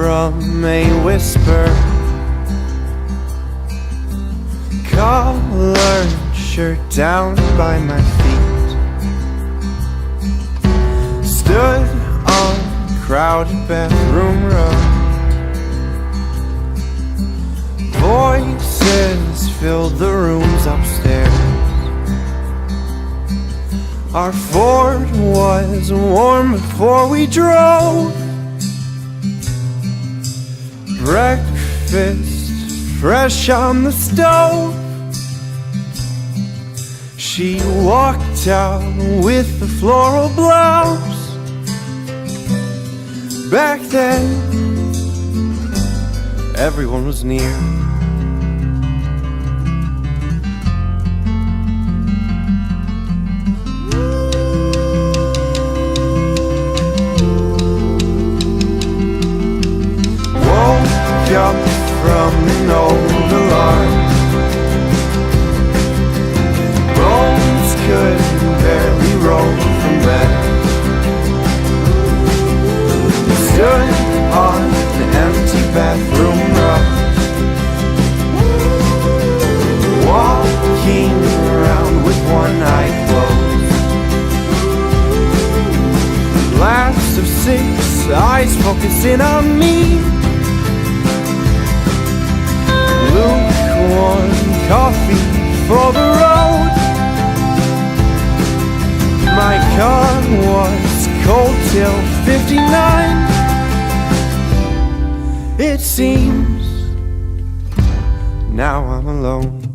from a whisper. Collared shirt down by my feet. Stood on crowded bathroom row. Voices filled the rooms upstairs. Our Ford was warm before we drove. Breakfast fresh on the stove. She walked out with the floral blouse. Back then, everyone was near. Up from an old alarm. Bones could barely roll from bed. Stood on the empty bathroom rug, walking around with one eye closed. Last of 6 eyes focusing on me. Lukewarm coffee for the road. My car was cold till 59. It seems now I'm alone.